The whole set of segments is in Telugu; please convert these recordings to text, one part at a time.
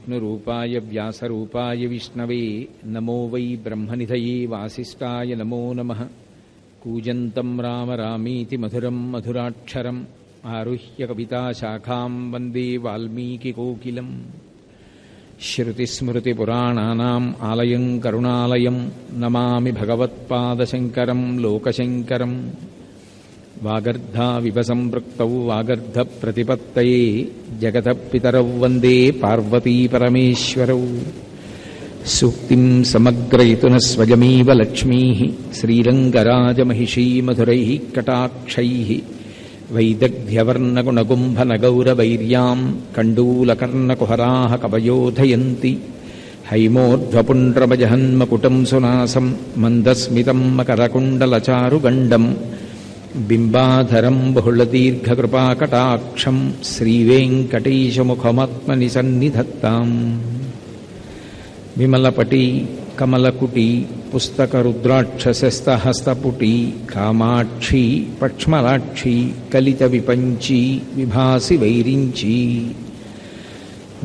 విష్ణురూపాయ వ్యాసరూపాయ విష్ణవే నమో వై బ్రహ్మనిధయే వాసిష్ఠాయ నమో నమః. కూజంతం రామ రామీతి మధురం మధురాక్షరం ఆరుహ్య కవితాశాఖాం వందే వాల్మీకికోకిలం. శ్రుతిస్మృతిపురాణానాం ఆలయం కరుణాలయం నమామి భగవత్పాదశంకరం లోకశంకరం. వాగర్ధావివ సంపృక్తౌ వాగర్ధప్రతిపత్తయే జగతః పితరౌ వందే పార్వతీపరమేశ్వరౌ. సూక్తిం సమగ్రయతున స్వయమేవ లక్ష్మీః శ్రీరంగరాజమహిషీ మధురైః కటాక్షైః. వైదగ్ధ్యవర్ణగుణగుంభనగౌరవైర్యాం కండూలకర్ణకుహరాः కవయోధయంతి. హైమోర్ధ్వపుండ్రమజహన్మకుటం సునాసం మందస్మితం మకరకుండలచారుగండం. బింబాధరం బహుళదీర్ఘకృపాకటాక్షం శ్రీవేంకటేశముఖమాత్మని సన్నిధత్తాం. విమలపటి కమలకుటి పుస్తకరుద్రాక్షసస్తహస్తపుటి కామాక్షి పక్ష్మలాక్షి కలిత విపంచి విభాసి వైరించి.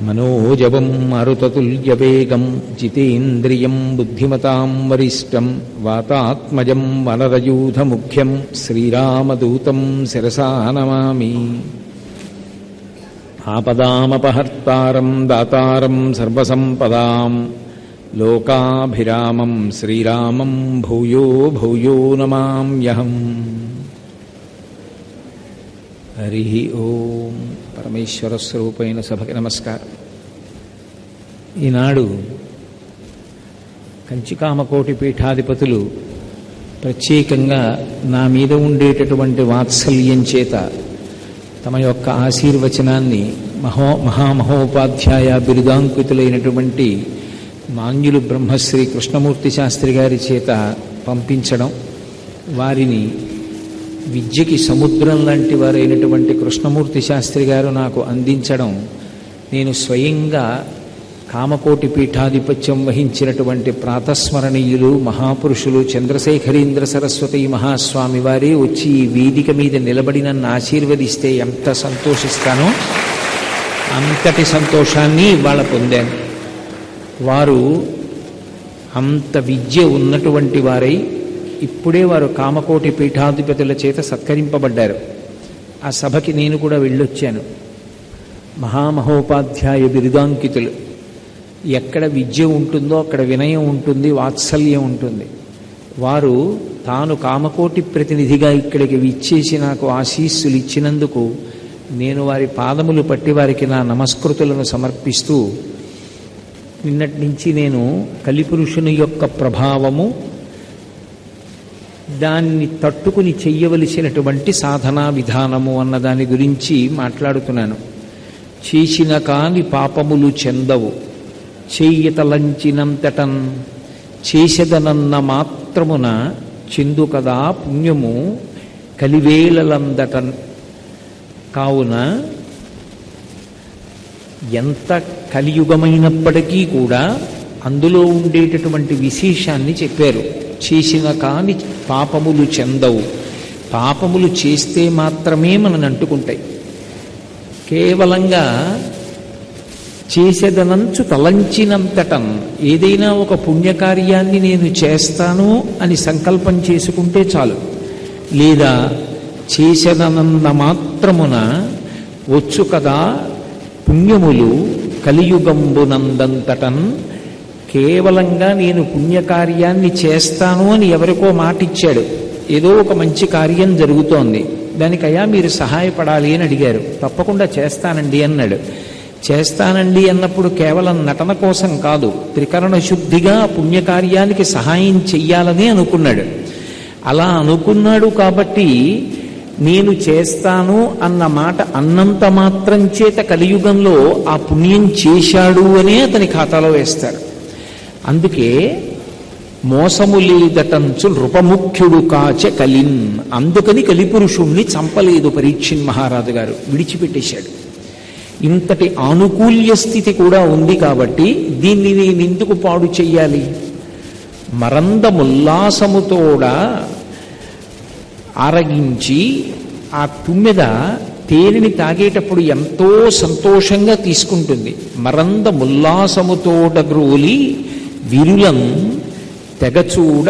మనోజవం మరుతతుల్యవేగం జితేంద్రియం బుద్ధిమతాం వరిష్టం వాతాత్మజం వనరయూధముఖ్యం శ్రీరామదూతం శిరసా నమామి. ఆపదామపహర్తారం దాతారం సర్వసంపదాం లోకాభిరామం శ్రీరామం భూయో భూయో నమామ్యహం. హరి ఓం. పరమేశ్వర స్వరూపైన సభకి నమస్కారం. ఈనాడు కంచికామకోటి పీఠాధిపతులు ప్రత్యేకంగా నా మీద ఉండేటటువంటి వాత్సల్యం చేత తమ యొక్క ఆశీర్వచనాన్ని మహామహోపాధ్యాయ బిరుదాంకితులైనటువంటి మాన్యులు బ్రహ్మశ్రీ కృష్ణమూర్తి శాస్త్రి గారి చేత పంపించడం, వారిని విద్యకి సముద్రం లాంటి వారైనటువంటి కృష్ణమూర్తి శాస్త్రి గారు నాకు అందించడం, నేను స్వయంగా కామకోటి పీఠాధిపత్యం వహించినటువంటి ప్రాతస్మరణీయులు మహాపురుషులు చంద్రశేఖరీంద్ర సరస్వతి మహాస్వామి వారే వచ్చి ఈ వేదిక మీద నిలబడి నన్ను ఆశీర్వదిస్తే ఎంత సంతోషిస్తానో అంతటి సంతోషాన్ని ఇవాళ పొందాను. వారు అంత విద్య ఉన్నటువంటి వారై ఇప్పుడే వారు కామకోటి పీఠాధిపతుల చేత సత్కరింపబడ్డారు. ఆ సభకి నేను కూడా వెళ్ళొచ్చాను. మహామహోపాధ్యాయ బిరుదాంకితులు. ఎక్కడ విద్య ఉంటుందో అక్కడ వినయం ఉంటుంది, వాత్సల్యం ఉంటుంది. వారు తాను కామకోటి ప్రతినిధిగా ఇక్కడికి విచ్చేసి నాకు ఆశీస్సులు ఇచ్చినందుకు నేను వారి పాదములు పట్టి వారికి నా నమస్కృతులను సమర్పిస్తూ, నిన్నటి నుంచి నేను కలిపురుషుని యొక్క ప్రభావము, దాన్ని తట్టుకుని చెయ్యవలసినటువంటి సాధనా విధానము అన్న దాని గురించి మాట్లాడుతున్నాను. చేసిన కాని పాపములు చెందవు చెయ్యతలంచినంతటన్ చేసెదనన్న మాత్రమున చెందు కదా పుణ్యము కలివేళలందటన్. కావున ఎంత కలియుగమైనప్పటికీ కూడా అందులో ఉండేటటువంటి విశేషాన్ని చెప్పారు. చేసిన కాని పాపములు చెందవు. పాపములు చేస్తే మాత్రమే మనని అంటుకుంటాయి. కేవలంగా చేసేదనంచు తలంచినంతటన్, ఏదైనా ఒక పుణ్యకార్యాన్ని నేను చేస్తాను అని సంకల్పం చేసుకుంటే చాలు, లేదా చేసేదనన్న మాత్రమున వచ్చు కదా పుణ్యములు కలియుగంబునందంతటన్. కేవలంగా నేను పుణ్యకార్యాన్ని చేస్తాను అని ఎవరికో మాటిచ్చాడు, ఏదో ఒక మంచి కార్యం జరుగుతోంది, దానికయ్యా మీరు సహాయపడాలి అని అడిగారు. తప్పకుండా చేస్తానండి అన్నాడు. చేస్తానండి అన్నప్పుడు కేవలం నటన కోసం కాదు, త్రికరణ శుద్ధిగా పుణ్యకార్యానికి సహాయం చెయ్యాలని అనుకున్నాడు. అలా అనుకున్నాడు కాబట్టి నేను చేస్తాను అన్న మాట అన్నంత మాత్రం చేత కలియుగంలో ఆ పుణ్యం చేశాడు అనే అతని ఖాతాలో వేస్తారు. అందుకే మోసము లేదటంచు నృపముఖ్యుడు కాచ కలిన్. అందుకని కలిపురుషుణ్ణి చంపలేదు పరీక్షిన్ మహారాజు గారు, విడిచిపెట్టేశాడు. ఇంతటి ఆనుకూల్య స్థితి కూడా ఉంది కాబట్టి దీన్ని నేనెందుకు పాడు చెయ్యాలి? మరందముల్లాసముతోడ ఆరగించి ఆ తుమ్మెద తేనెని తాగేటప్పుడు ఎంతో సంతోషంగా తీసుకుంటుంది. మరంద ముల్లాసముతోడగ్రోలి విరులం తెగచూడ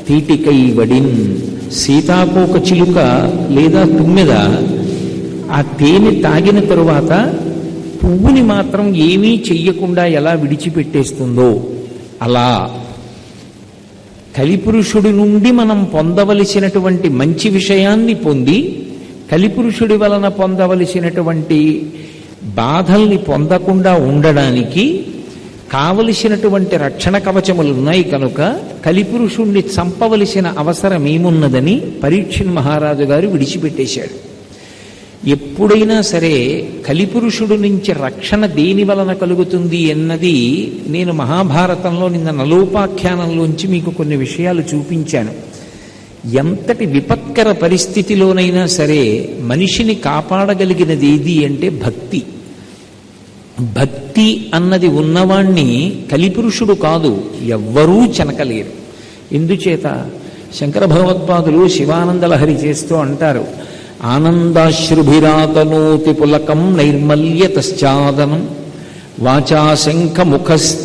తీటికైవడిన్. సీతాకోక చిలుక లేదా తుమ్మెద ఆ తేనె తాగిన తరువాత పువ్వుని మాత్రం ఏమీ చెయ్యకుండా ఎలా విడిచిపెట్టేస్తుందో అలా కలిపురుషుడి నుండి మనం పొందవలసినటువంటి మంచి విషయాన్ని పొంది కలిపురుషుడి వలన పొందవలసినటువంటి బాధల్ని పొందకుండా ఉండడానికి కావలసినటువంటి రక్షణ కవచములు ఉన్నాయి కనుక కలిపురుషుణ్ణి చంపవలసిన అవసరం ఏమున్నదని పరీక్షణ్ మహారాజు గారు విడిచిపెట్టేశాడు. ఎప్పుడైనా సరే కలిపురుషుడు నుంచి రక్షణ దేని వలన కలుగుతుంది అన్నది నేను మహాభారతంలో నిన్న నలోపాఖ్యానంలోంచి మీకు కొన్ని విషయాలు చూపించాను. ఎంతటి విపత్కర పరిస్థితిలోనైనా సరే మనిషిని కాపాడగలిగినది ఏది అంటే భక్తి. భక్తి అన్నది ఉన్నవాణ్ణి కలిపురుషుడు కాదు ఎవ్వరూ చెనకలేరు. ఎందుచేత శంకర భగవత్పాదులు శివానందలహరి చేస్తూ అంటారు, ఆనందాశ్రుభిరాతనోతి పులకం నైర్మల్యతశ్చాదనం వాచా శంఖ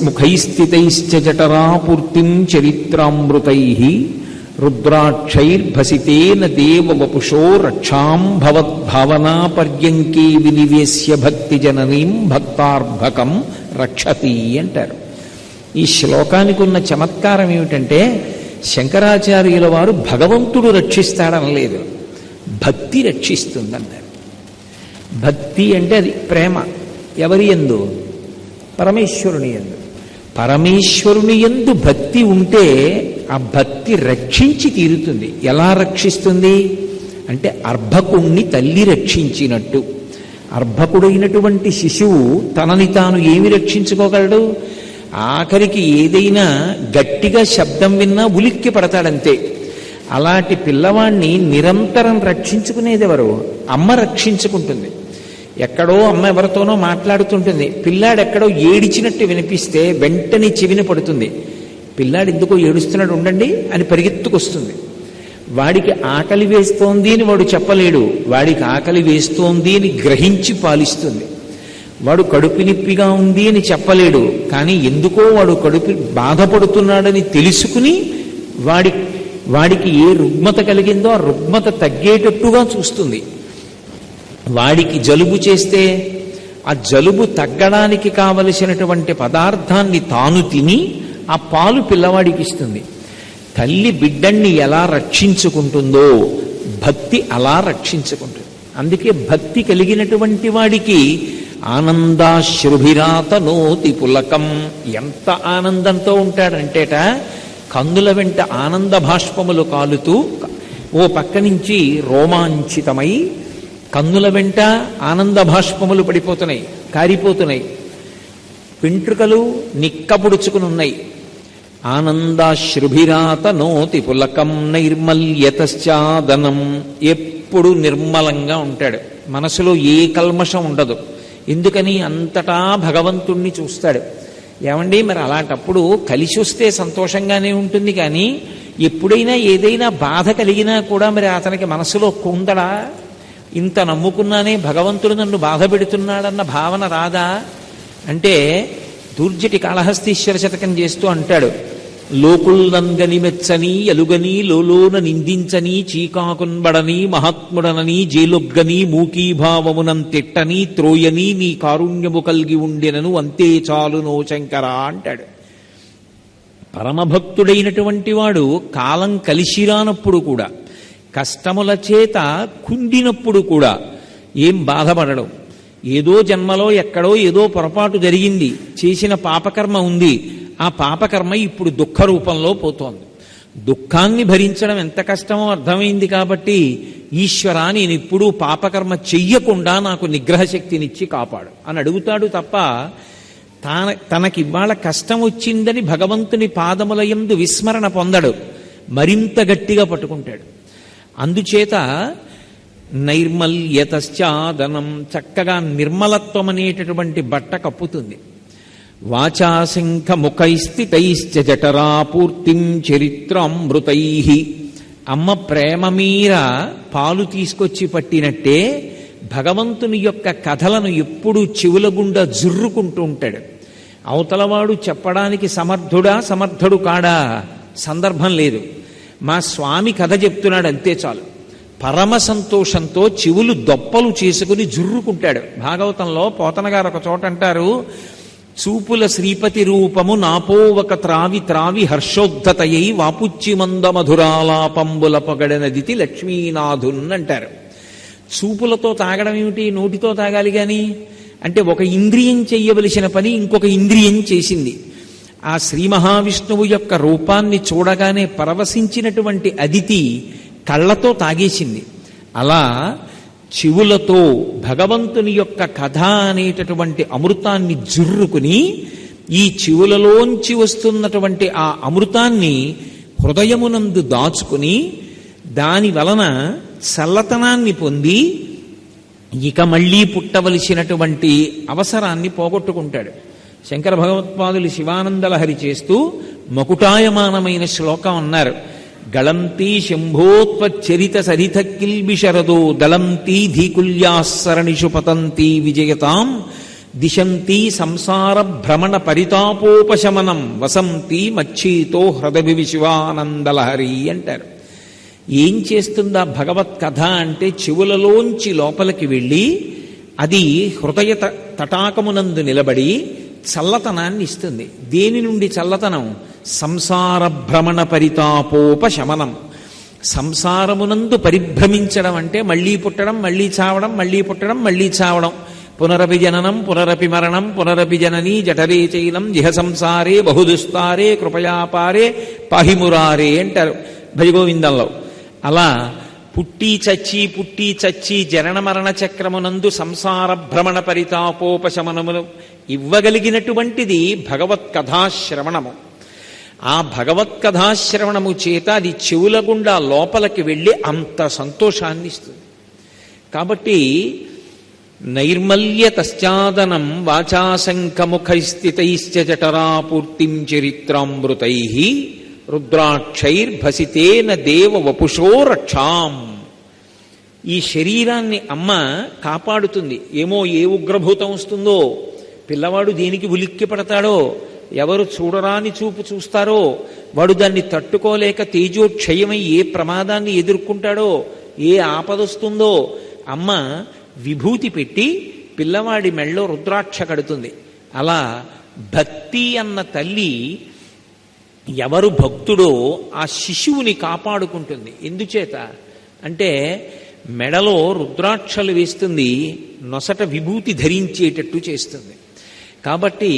ముఖైస్థితైశ్చ జఠరాపూర్తిం చరిత్రామృతైః రుద్రాక్షైర్భసితేన దేవ వపుషో రక్షాం భవద్భావనా పర్యంకే వినివేశ్య భక్తి జననీం భక్తార్భకం రక్షతి అంటారు. ఈ శ్లోకానికి ఉన్న చమత్కారం ఏమిటంటే శంకరాచార్యుల వారు భగవంతుడు రక్షిస్తాడనలేదు, భక్తి రక్షిస్తుందన్నారు. భక్తి అంటే అది ప్రేమ. ఎవరి యందు? పరమేశ్వరుని యందు. పరమేశ్వరుని యందు భక్తి ఉంటే ఆ భక్తి రక్షించి తీరుతుంది. ఎలా రక్షిస్తుంది అంటే అర్భకుణ్ణి తల్లి రక్షించినట్టు. అర్భకుడైనటువంటి శిశువు తనని తాను ఏమి రక్షించుకోగలడు? ఆఖరికి ఏదైనా గట్టిగా శబ్దం విన్నా ఉలిక్కి పడతాడంతే. అలాంటి పిల్లవాణ్ణి నిరంతరం రక్షించుకునేదెవరు? అమ్మ రక్షించుకుంటుంది. ఎక్కడో అమ్మ ఎవరితోనో మాట్లాడుతుంటుంది, పిల్లాడెక్కడో ఏడిచినట్టు వినిపిస్తే వెంటనే చెవిన పడుతుంది. పిల్లాడు ఎందుకో ఏడుస్తున్నాడు ఉండండి అని పరిగెత్తుకొస్తుంది. వాడికి ఆకలి వేస్తోంది అని వాడు చెప్పలేడు, వాడికి ఆకలి వేస్తోంది అని గ్రహించి పాలిస్తుంది. వాడు కడుపు నొప్పిగా ఉంది అని చెప్పలేడు, కానీ ఎందుకో వాడు కడుపు బాధపడుతున్నాడని తెలుసుకుని వాడికి ఏ రుగ్మత కలిగిందో ఆ రుగ్మత తగ్గేటట్టుగా చూస్తుంది. వాడికి జలుబు చేస్తే ఆ జలుబు తగ్గడానికి కావలసినటువంటి పదార్థాన్ని తాను తిని ఆ పాలు పిల్లవాడికి ఇస్తుంది. తల్లి బిడ్డన్ని ఎలా రక్షించుకుంటుందో భక్తి అలా రక్షించుకుంటుంది. అందుకే భక్తి కలిగినటువంటి వాడికి ఆనందాశ్రుభిరాతనోతి పులకం. ఎంత ఆనందంతో ఉంటాడంటేట కందుల వెంట ఆనంద భాష్పములు కాలుతూ ఓ పక్క నుంచి రోమాంచితమై కన్నుల వెంట ఆనంద భాష్పములు పడిపోతున్నాయి, కారిపోతున్నాయి, వెంట్రుకలు నిక్కపుడుచుకుని ఉన్నాయి. ఆనందాశ్రుభిరాతనోతి పులకం నైర్మల్యతశ్చాదనం. ఎప్పుడు నిర్మలంగా ఉంటాడు, మనసులో ఏ కల్మషం ఉండదు. ఎందుకని? అంతటా భగవంతుణ్ణి చూస్తాడు. ఏమండి మరి అలాంటప్పుడు కలిసి వస్తే సంతోషంగానే ఉంటుంది, కానీ ఎప్పుడైనా ఏదైనా బాధ కలిగినా కూడా మరి అతనికి మనసులో కుందడా? ఇంత నమ్ముకున్నానే భగవంతుడు నన్ను బాధ పెడుతున్నాడన్న భావన రాదా అంటే దూర్జటి కాళహస్తీశ్వర శతకం చేస్తూ అంటాడు, లోకుల్నంగని మెచ్చని ఎలుగని లోలోన నిందించని చీకాకున్బడని మహాత్ముడనని జేలొగ్గని మూకీభావమునం తిట్టని త్రోయని నీ కారుణ్యము కలిగి ఉండినను అంతే చాలునో శంకర అంటాడు. పరమభక్తుడైనటువంటి వాడు కాలం కలిసిరానప్పుడు కూడా, కష్టముల చేత కుండినప్పుడు కూడా ఏం బాధపడడం. ఏదో జన్మలో ఎక్కడో ఏదో పొరపాటు జరిగింది, చేసిన పాపకర్మ ఉంది, ఆ పాపకర్మ ఇప్పుడు దుఃఖ రూపంలో పోతోంది. దుఃఖాన్ని భరించడం ఎంత కష్టమో అర్థమైంది కాబట్టి ఈశ్వరా నేను ఇప్పుడు పాపకర్మ చెయ్యకుండా నాకు నిగ్రహ శక్తినిచ్చి కాపాడు అని అడుగుతాడు తప్ప తనకివాళ కష్టం వచ్చిందని భగవంతుని పాదముల యందు విస్మరణ పొందడు, మరింత గట్టిగా పట్టుకుంటాడు. అందుచేత నైర్మల్యతశ్చాదనం, చక్కగా నిర్మలత్వం అనేటటువంటి బట్ట కప్పుతుంది. వాచాశంఖ ముఖైస్థితైశ్చ జఠరాపూర్తిం చరిత్రామృతైః. అమ్మ ప్రేమ మీర పాలు తీసుకొచ్చి పట్టినట్టే భగవంతుని యొక్క కథలను ఎప్పుడూ చెవుల గుండా జుర్రుకుంటూ ఉంటాడు. అవతలవాడు చెప్పడానికి సమర్థుడు కాడా సందర్భం లేదు. మా స్వామి కథ చెప్తున్నాడు అంతే చాలు. పరమ సంతోషంతో చెవులు దొప్పలు చేసుకుని జుర్రుకుంటాడు. భాగవతంలో పోతన గారు ఒక చోట అంటారు, చూపుల శ్రీపతి రూపము నాపోవక త్రావి త్రావి హర్షోద్ధతయై వాపుచ్చి మంద మధురాలాపంబుల పొగడనదితి లక్ష్మీనాథున్ అంటారు. చూపులతో తాగడం ఏమిటి, నోటితో తాగాలి గాని అంటే ఒక ఇంద్రియం చెయ్యవలసిన పని ఇంకొక ఇంద్రియం చేసింది. ఆ శ్రీ మహావిష్ణువు యొక్క రూపాన్ని చూడగానే పరవశించినటువంటి అదితి కళ్ళతో తాగేసింది. అలా చెవులతో భగవంతుని యొక్క కథ అనేటటువంటి అమృతాన్ని జుర్రుకుని ఈ చెవులలోంచి వస్తున్నటువంటి ఆ అమృతాన్ని హృదయమునందు దాచుకుని దాని వలన చల్లతనాన్ని పొంది ఇక మళ్ళీ పుట్టవలసినటువంటి అవసరాన్ని పోగొట్టుకుంటాడు. శంకర భగవత్పాదులు శివానందలహరి చేస్తూ మకుటాయమానమైన శ్లోకం అన్నారు. గళంతి శంభోత్వచ్చరిత సరిత కిల్బిషరదో దళంతి ధీకుల్యాసరణిషు పతంతి విజయతాం దిశంతి సంసార భ్రమణ పరితాపోపశమనం వసంతి మచ్చీతో హృదయ శివానందలహరి అంటారు. ఏం చేస్తుందా భగవత్ కథ అంటే చెవులలోంచి లోపలికి వెళ్ళి అది హృదయ తటాకమునందు నిలబడి చల్లతనాన్ని ఇస్తుంది. దేని నుండి చల్లతనం? సంసార భ్రమణ పరితాపోపశమనం. సంసారమునందు పరిభ్రమించడం అంటే మళ్ళీ పుట్టడం, మళ్ళీ చావడం, మళ్ళీ పుట్టడం, మళ్ళీ చావడం. పునరపి జననం పునరపి మరణం పునరపి జననీ జఠరే చైనం జిహ సంసారే బహుదుస్తారే కృపయాపారే పాహిమురారే అంటారు భజగోవిందంలో. అలా పుట్టి చచ్చి జనన మరణ చక్రమునందు సంసార భ్రమణ పరితాపోపశమనమును ఇవ్వగలిగినటువంటిది భగవత్ కథాశ్రవణము. ఆ భగవత్ కథాశ్రవణము చేత అది చెవుల గుండా లోపలికి వెళ్ళి అంత సంతోషాన్ని ఇస్తుంది. కాబట్టి నైర్మల్య తశ్చాదనం వాచాశంఖముఖైస్థితైశ్చ జఠరాపూర్తిం చరిత్రామృతై రుద్రాక్షైర్భసితేన దేవ వపుషో రక్షాం. ఈ శరీరాన్ని అమ్మ కాపాడుతుంది. ఏమో ఏ ఉగ్రభూతం వస్తుందో, పిల్లవాడు దేనికి ఉలిక్కి పడతాడో, ఎవరు చూడరాని చూపు చూస్తారో, వాడు దాన్ని తట్టుకోలేక తేజోక్షయమై ఏ ప్రమాదాన్ని ఎదుర్కొంటాడో, ఏ ఆపదొస్తుందో అమ్మ విభూతి పెట్టి పిల్లవాడి మెళ్ళో రుద్రాక్ష కడుతుంది. అలా భక్తి అన్న తల్లి ఎవరు భక్తుడో ఆ శిశువుని కాపాడుకుంటుంది. ఎందుచేత అంటే మెడలో రుద్రాక్షలు వేస్తుంది, నొసట విభూతి ధరించేటట్టు చేస్తుంది. కాబట్టి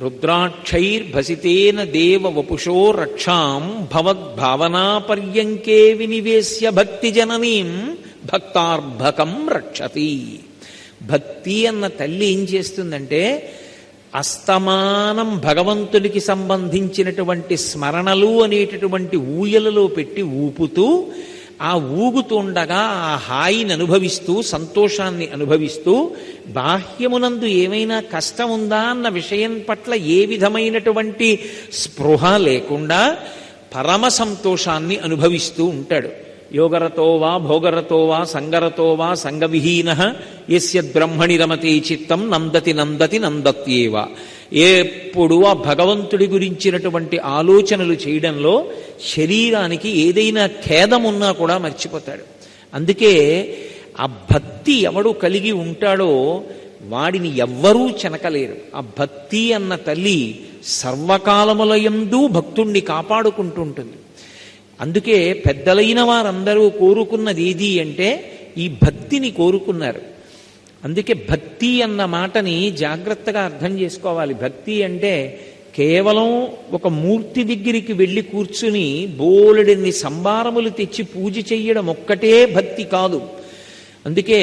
రుద్రాక్షైర్భసితేన దేవ వపుషో రక్షాం భవద్భావనా పర్యంకే వినివేశ్య భక్తి జననీం భక్తార్భకం రక్షతి. భక్తి అన్న తల్లి ఏం చేస్తుందంటే అస్తమానం భగవంతునికి సంబంధించినటువంటి స్మరణలు అనేటటువంటి ఊయలలో పెట్టి ఊపుతూ ఆ ఊగుతుండగా ఆ హాయిని అనుభవిస్తూ సంతోషాన్ని అనుభవిస్తూ బాహ్యమునందు ఏమైనా కష్టం ఉందా అన్న విషయం పట్ల ఏ విధమైనటువంటి స్పృహ లేకుండా పరమ సంతోషాన్ని అనుభవిస్తూ ఉంటాడు. యోగరతో వా భోగరతో వా సంగరతో వా సంగవిహీన యస్య బ్రహ్మణి రమతే చిత్తం నందతి నందతి నందత్యేవ. ఎప్పుడు ఆ భగవంతుడి గురించినటువంటి ఆలోచనలు చేయడంలో శరీరానికి ఏదైనా ఖేదమున్నా కూడా మర్చిపోతాడు. అందుకే ఆ భక్తి ఎవడు కలిగి ఉంటాడో వాడిని ఎవ్వరూ చెనకలేరు. ఆ భక్తి అన్న తల్లి సర్వకాలములయందు భక్తుణ్ణి కాపాడుకుంటుంటుంది. అందుకే పెద్దలైన వారందరూ కోరుకున్నది ఏది అంటే ఈ భక్తిని కోరుకున్నారు. అందుకే భక్తి అన్న మాటని జాగ్రత్తగా అర్థం చేసుకోవాలి. భక్తి అంటే కేవలం ఒక మూర్తి దగ్గరికి వెళ్ళి కూర్చుని బోలెడన్ని సంభారములు తెచ్చి పూజ చెయ్యడం ఒక్కటే భక్తి కాదు. అందుకే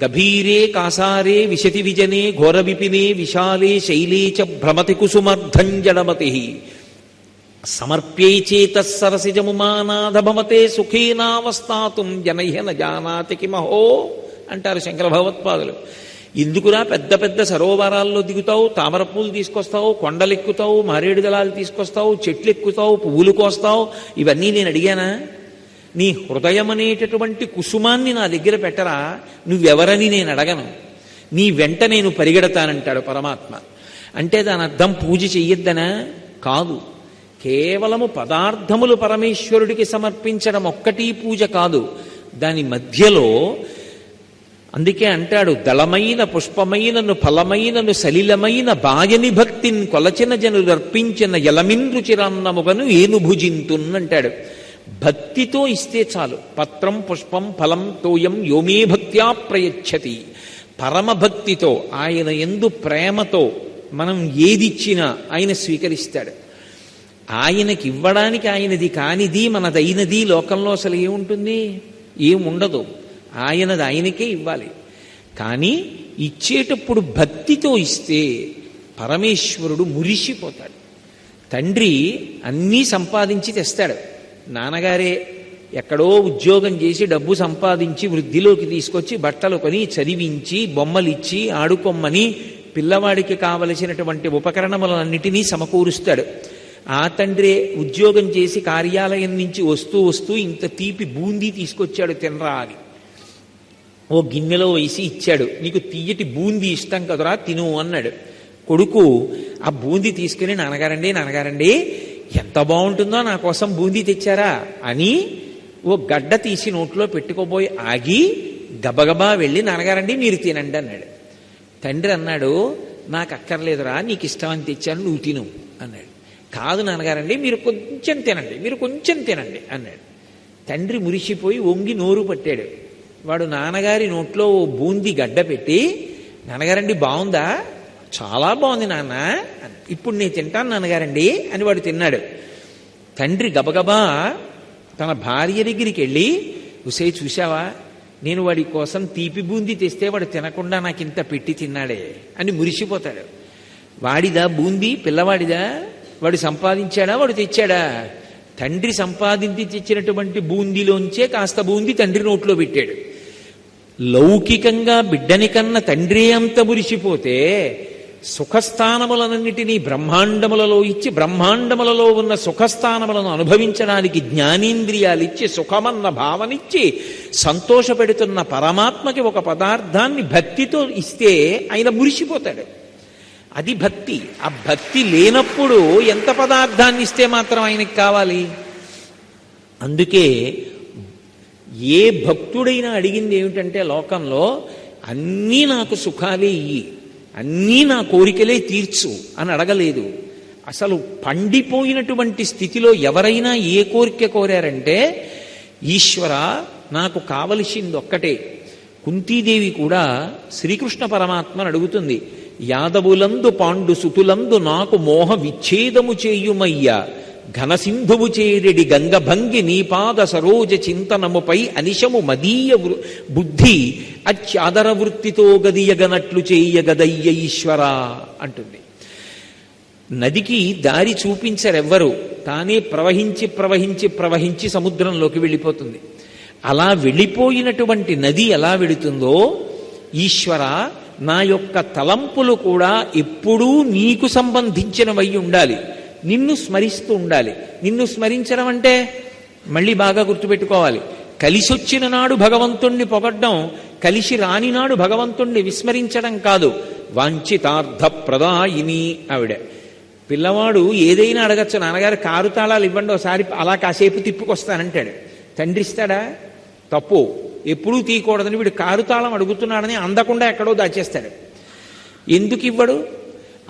గభీరే కాసారే విశతి విజనే ఘోర విపినే విశాలే శైలే చ భ్రమతి కుసుమర్ధంజడమతి సమర్ప్యై చేతసరసిజముమానాథ భవతే సుఖేనావస్థాతుం జనైః న జానాతి కిమహో అంటారు శంకర భగవత్పాదులు. ఎందుకురా పెద్ద పెద్ద సరోవరాల్లో దిగుతావు, తామర పూలు తీసుకొస్తావు, కొండలెక్కుతావు, మారేడు దళాలు తీసుకొస్తావు, చెట్లు ఎక్కుతావు, పువ్వులు కోస్తావు, ఇవన్నీ నేను అడిగానా? నీ హృదయం అనేటటువంటి కుసుమాన్ని నా దగ్గర పెట్టరా, నువ్వెవరని నేను అడగను, నీ వెంట నేను పరిగెడతానంటాడు పరమాత్మ. అంటే దాని అర్థం పూజ చెయ్యొద్దనా? కాదు. కేవలము పదార్థములు పరమేశ్వరుడికి సమర్పించడం ఒక్కటి పూజ కాదు. దాని మధ్యలో అందుకే అంటాడు, దళమైన పుష్పమైనను ఫలమైనను సలిలమైన బాయని భక్తిని కొలచిన జనులు అర్పించిన యలమిన్రుచిరాన్నముగను ఏను భుజింతున్నంటాడు. భక్తితో ఇస్తే చాలు. పత్రం పుష్పం ఫలం తోయం యోమే భక్త్యా ప్రయచ్చతి. పరమభక్తితో ఆయన యందు ప్రేమతో మనం ఏదిచ్చినా ఆయన స్వీకరిస్తాడు. ఆయనకి ఇవ్వడానికి ఆయనది కానిది మనదైనది లోకంలో అసలు ఏముంటుంది? ఏముండదు. ఆయనది ఆయనకే ఇవ్వాలి. కానీ ఇచ్చేటప్పుడు భక్తితో ఇస్తే పరమేశ్వరుడు మురిసిపోతాడు. తండ్రి అన్నీ సంపాదించి తెస్తాడు. నాన్నగారే ఎక్కడో ఉద్యోగం చేసి డబ్బు సంపాదించి వృద్ధిలోకి తీసుకొచ్చి బట్టలు కొని చదివించి బొమ్మలిచ్చి ఆడుకొమ్మని పిల్లవాడికి కావలసినటువంటి ఉపకరణములన్నిటినీ సమకూరుస్తాడు. ఆ తండ్రే ఉద్యోగం చేసి కార్యాలయం నుంచి వస్తూ వస్తూ ఇంత తీపి బూందీ తీసుకొచ్చాడు, తినరా అని ఓ గిన్నెలో వేసి ఇచ్చాడు. నీకు తీయటి బూందీ ఇష్టం కదరా, తిను అన్నాడు. కొడుకు ఆ బూందీ తీసుకుని నాన్నగారండి ఎంత బాగుంటుందో, నా కోసం బూందీ తెచ్చారా అని ఓ గడ్డ తీసి నోట్లో పెట్టుకోబోయి ఆగి గబగబా వెళ్ళి నాన్నగారండి మీరు తినండి అన్నాడు. తండ్రి అన్నాడు, నాకు అక్కర్లేదురా, నీకు ఇష్టమని తెచ్చాను, నువ్వు తిను అన్నాడు. కాదు నాన్నగారండి మీరు కొంచెం తినండి అన్నాడు. తండ్రి మురిసిపోయి వంగి నోరు పట్టాడు. వాడు నాన్నగారి నోట్లో ఓ బూందీ గడ్డ పెట్టి, నాన్నగారండి బాగుందా? చాలా బాగుంది నాన్న. ఇప్పుడు నేను తింటాను నాన్నగారండి అని వాడు తిన్నాడు. తండ్రి గబగబా తన భార్య దగ్గరికి వెళ్ళి, ఉసే చూశావా, నేను వాడి కోసం తీపి బూందీ తెస్తే వాడు తినకుండా నాకు ఇంత పెట్టి తిన్నాడే అని మురిసిపోతాడు. వాడిదా బూందీ? పిల్లవాడిదా? వాడు సంపాదించాడా? వాడు తెచ్చాడా? తండ్రి సంపాదించి తెచ్చినటువంటి బూందీలోంచే కాస్త బూందీ తండ్రి నోట్లో పెట్టాడు. లౌకికంగా బిడ్డని కన్న తండ్రి అంత మురిసిపోతే సుఖస్థానములన్నిటినీ బ్రహ్మాండములలో ఇచ్చి బ్రహ్మాండములలో ఉన్న సుఖస్థానములను అనుభవించడానికి జ్ఞానేంద్రియాలిచ్చి సుఖమన్న భావనిచ్చి సంతోషపెడుతున్న పరమాత్మకి ఒక పదార్థాన్ని భక్తితో ఇస్తే ఆయన మురిసిపోతాడు. అది భక్తి. ఆ భక్తి లేనప్పుడు ఎంత పదార్థాన్ని ఇస్తే మాత్రం ఆయనకి కావాలి? అందుకే ఏ భక్తుడైనా అడిగింది ఏమిటంటే లోకంలో అన్నీ నాకు సుఖాలే ఇయ్యి, అన్నీ నా కోరికలే తీర్చు అని అడగలేదు. అసలు పండిపోయినటువంటి స్థితిలో ఎవరైనా ఏ కోరిక కోరారంటే, ఈశ్వర నాకు కావలసింది ఒక్కటే. కుంతీదేవి కూడా శ్రీకృష్ణ పరమాత్మను అడుగుతుంది, యాదవులందు పాండు సుతులందు నాకు మోహ విచ్ఛేదము చేయుమయ్యా, ఘనసింధువు చేరెడి గంగభంగి నీపాద సరోజ చింతనముపై అనిశము మదీయ బుద్ధి అత్యాదర వృత్తితో గదియగనట్లు చేయగదయ్య ఈశ్వరా అంటుంది. నదికి దారి చూపించరెవ్వరు, తానే ప్రవహించి ప్రవహించి ప్రవహించి సముద్రంలోకి వెళ్ళిపోతుంది. అలా వెళ్ళిపోయినటువంటి నది ఎలా వెళుతుందో, ఈశ్వర నా యొక్క తలంపులు కూడా ఎప్పుడూ నీకు సంబంధించినవై ఉండాలి, నిన్ను స్మరిస్తూ ఉండాలి. నిన్ను స్మరించడం అంటే మళ్ళీ బాగా గుర్తుపెట్టుకోవాలి, కలిసొచ్చిన నాడు భగవంతుణ్ణి పొగడ్డం, కలిసి రాని నాడు భగవంతుణ్ణి విస్మరించడం కాదు. వాంఛితార్థ ప్రదాయిని ఆవిడ. పిల్లవాడు ఏదైనా అడగచ్చు, నాన్నగారు కారు తాళాలు ఇవ్వండి ఒకసారి అలా కాసేపు తిప్పుకొస్తానంటాడు. తండ్రి ఇస్తాడా? తప్పు. ఎప్పుడూ తీయకూడదని వీడు కారు తాళం అడుగుతున్నాడని అందకుండా ఎక్కడో దాచేస్తాడు. ఎందుకు ఇవ్వడు?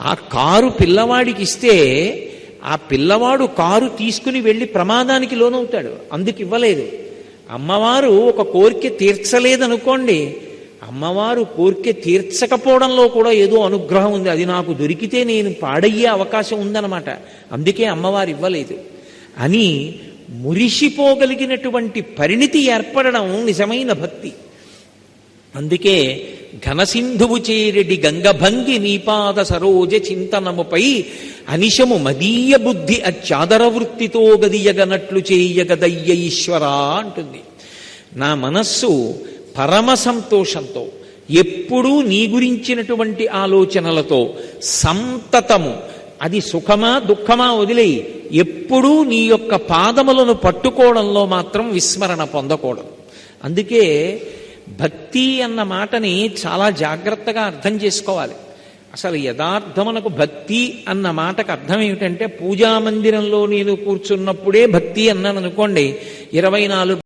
ఆ కారు పిల్లవాడికి ఇస్తే ఆ పిల్లవాడు కారు తీసుకుని వెళ్ళి ప్రమాదానికి లోనవుతాడు. అందుకు ఇవ్వలేదు. అమ్మవారు ఒక కోరిక తీర్చలేదనుకోండి, అమ్మవారు కోరిక తీర్చకపోవడంలో కూడా ఏదో అనుగ్రహం ఉంది, అది నాకు దొరికితే నేను పాడయ్యే అవకాశం ఉందన్నమాట. అందుకే అమ్మవారు ఇవ్వలేదు అని మురిసిపోగలిగినటువంటి పరిణితి ఏర్పడడం నిజమైన భక్తి. అందుకే ఘనసింధువు చేరెడి గంగభంగి నీపాద సరోజ చింతనముపై అనిశము మదీయ బుద్ధి అత్యాదర వృత్తితో గదియగనట్లు చేయగదయ్య ఈశ్వరా అంటుంది. నా మనస్సు పరమ సంతోషంతో ఎప్పుడూ నీ గురించినటువంటి ఆలోచనలతో సంతతము, అది సుఖమా దుఃఖమా వదిలేయి, ఎప్పుడూ నీ యొక్క పాదములను పట్టుకోవడంలో మాత్రం విస్మరణ పొందకూడదు. అందుకే భక్తి అన్న మాటని చాలా జాగ్రత్తగా అర్థం చేసుకోవాలి. అసలు యథార్థమునకు భక్తి అన్న మాటకు అర్థం ఏమిటంటే, పూజామందిరంలో నేను కూర్చున్నప్పుడే భక్తి అన్నాను అనుకోండి, 24